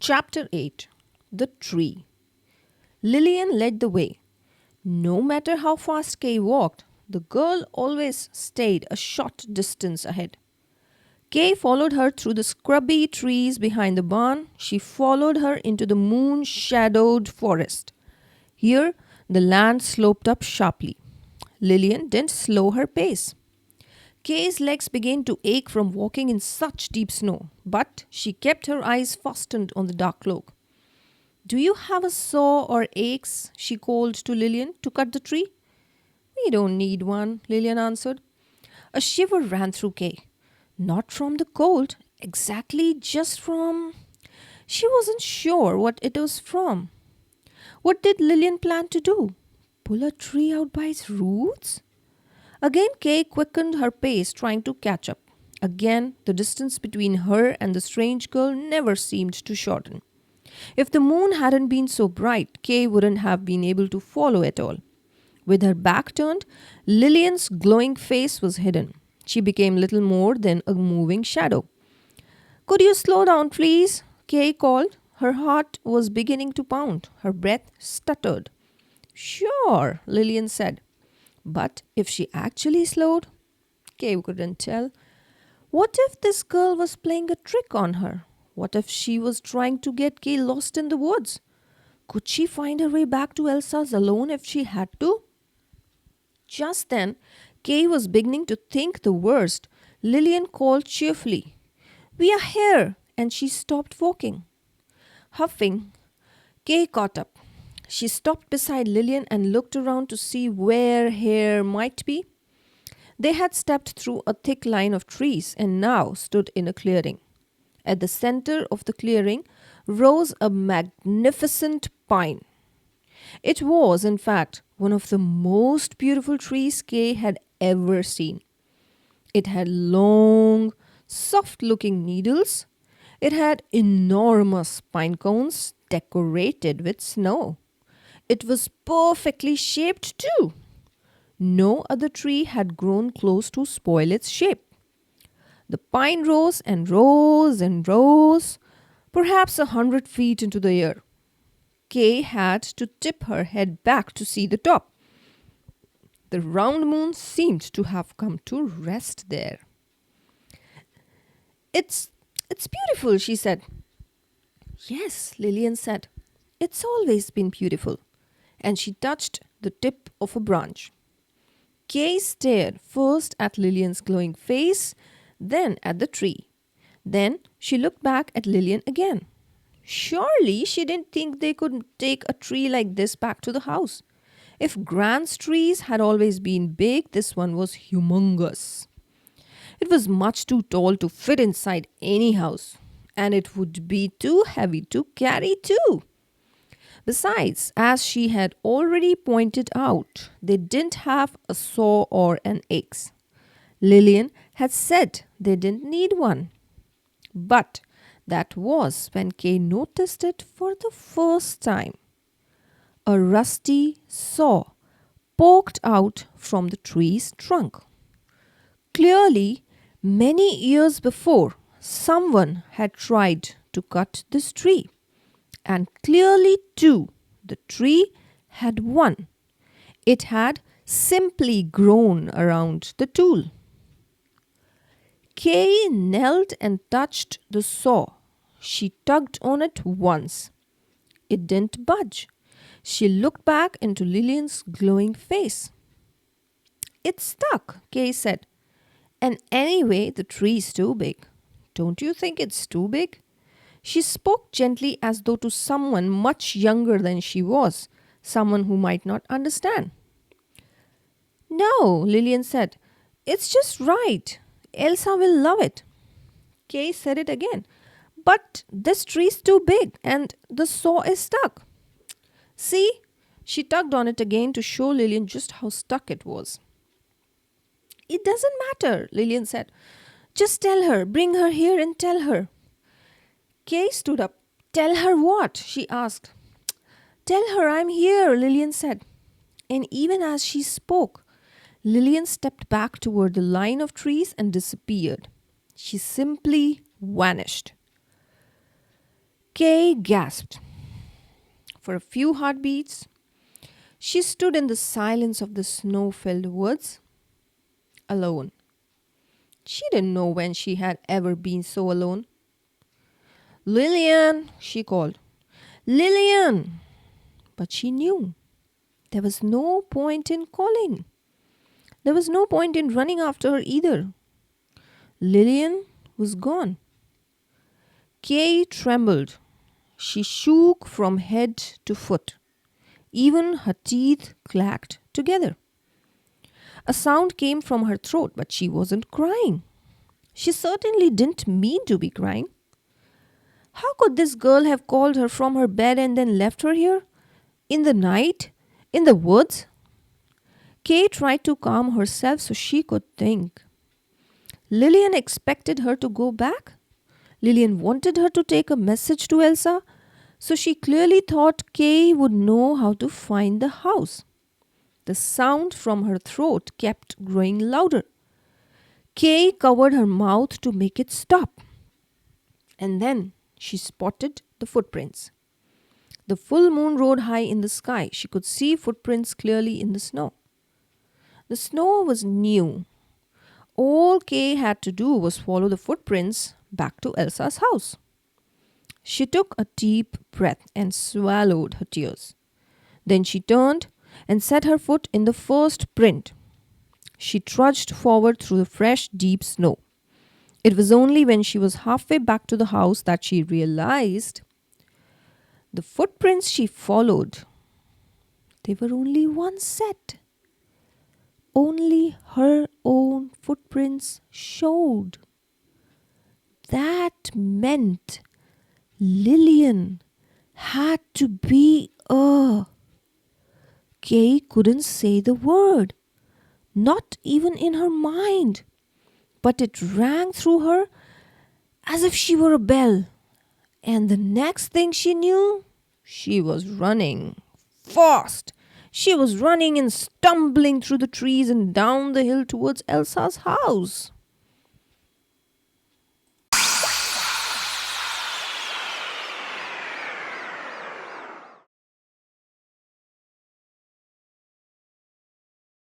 Chapter 8. The Tree. Lillian led the way. No matter how fast Kay walked, the girl always stayed a short distance ahead. Kay followed her through the scrubby trees behind the barn. She followed her into the moon-shadowed forest. Here, the land sloped up sharply. Lillian didn't slow her pace. Kay's legs began to ache from walking in such deep snow, but she kept her eyes fastened on the dark cloak. "Do you have a saw or axe?" she called to Lillian, "to cut the tree?" "We don't need one," Lillian answered. A shiver ran through Kay. Not from the cold, exactly, just from... She wasn't sure what it was from. What did Lillian plan to do? Pull a tree out by its roots? Again, Kay quickened her pace, trying to catch up. Again, the distance between her and the strange girl never seemed to shorten. If the moon hadn't been so bright, Kay wouldn't have been able to follow at all. With her back turned, Lillian's glowing face was hidden. She became little more than a moving shadow. "Could you slow down, please?" Kay called. Her heart was beginning to pound. Her breath stuttered. "Sure," Lillian said. But if she actually slowed, Kay couldn't tell. What if this girl was playing a trick on her? What if she was trying to get Kay lost in the woods? Could she find her way back to Elsa's alone if she had to? Just then, Kay was beginning to think the worst. Lillian called cheerfully, "We are here!" and she stopped walking. Huffing, Kay caught up. She stopped beside Lillian and looked around to see where here might be. They had stepped through a thick line of trees and now stood in a clearing. At the center of the clearing rose a magnificent pine. It was, in fact, one of the most beautiful trees Kay had ever seen. It had long, soft-looking needles. It had enormous pine cones decorated with snow. It was perfectly shaped too. No other tree had grown close to spoil its shape. The pine rose and rose and rose, perhaps 100 feet into the air. Kay had to tip her head back to see the top. The round moon seemed to have come to rest there. It's beautiful," she said. "Yes," Lillian said. "It's always been beautiful." And she touched the tip of a branch. Kay stared first at Lillian's glowing face, then at the tree. Then she looked back at Lillian again. Surely she didn't think they could take a tree like this back to the house. If Grant's trees had always been big, this one was humongous. It was much too tall to fit inside any house, and it would be too heavy to carry too. Besides, as she had already pointed out, they didn't have a saw or an axe. Lillian had said they didn't need one. But that was when Kay noticed it for the first time. A rusty saw poked out from the tree's trunk. Clearly, many years before, someone had tried to cut this tree. And clearly, too, the tree had won. It had simply grown around the tool. Kay knelt and touched the saw. She tugged on it once. It didn't budge. She looked back into Lillian's glowing face. "It's stuck," Kay said. "And anyway, the tree's too big. Don't you think it's too big?" She spoke gently as though to someone much younger than she was, someone who might not understand. "No," Lillian said. "It's just right. Elsa will love it." Kay said it again. "But this tree's too big and the saw is stuck." "See?" She tugged on it again to show Lillian just how stuck it was. "It doesn't matter," Lillian said. "Just tell her. Bring her here and tell her." Kay stood up. "Tell her what?" she asked. "Tell her I'm here," Lillian said. And even as she spoke, Lillian stepped back toward the line of trees and disappeared. She simply vanished. Kay gasped. For a few heartbeats, she stood in the silence of the snow-filled woods, alone. She didn't know when she had ever been so alone. Lillian, she called. Lillian! But she knew there was no point in calling. There was no point in running after her either. Lillian was gone. Kay trembled. She shook from head to foot. Even her teeth clacked together. A sound came from her throat, but she wasn't crying. She certainly didn't mean to be crying. How could this girl have called her from her bed and then left her here? In the night? In the woods? Kay tried to calm herself so she could think. Lillian expected her to go back. Lillian wanted her to take a message to Elsa, so she clearly thought Kay would know how to find the house. The sound from her throat kept growing louder. Kay covered her mouth to make it stop. And then she spotted the footprints. The full moon rode high in the sky. She could see footprints clearly in the snow. The snow was new. All Kay had to do was follow the footprints back to Elsa's house. She took a deep breath and swallowed her tears. Then she turned and set her foot in the first print. She trudged forward through the fresh, deep snow. It was only when she was halfway back to the house that she realized the footprints she followed, they were only one set. Only her own footprints showed. That meant Lillian had to be Kay couldn't say the word, not even in her mind, but it rang through her as if she were a bell. And the next thing she knew, she was running fast. She was running and stumbling through the trees and down the hill towards Elsa's house.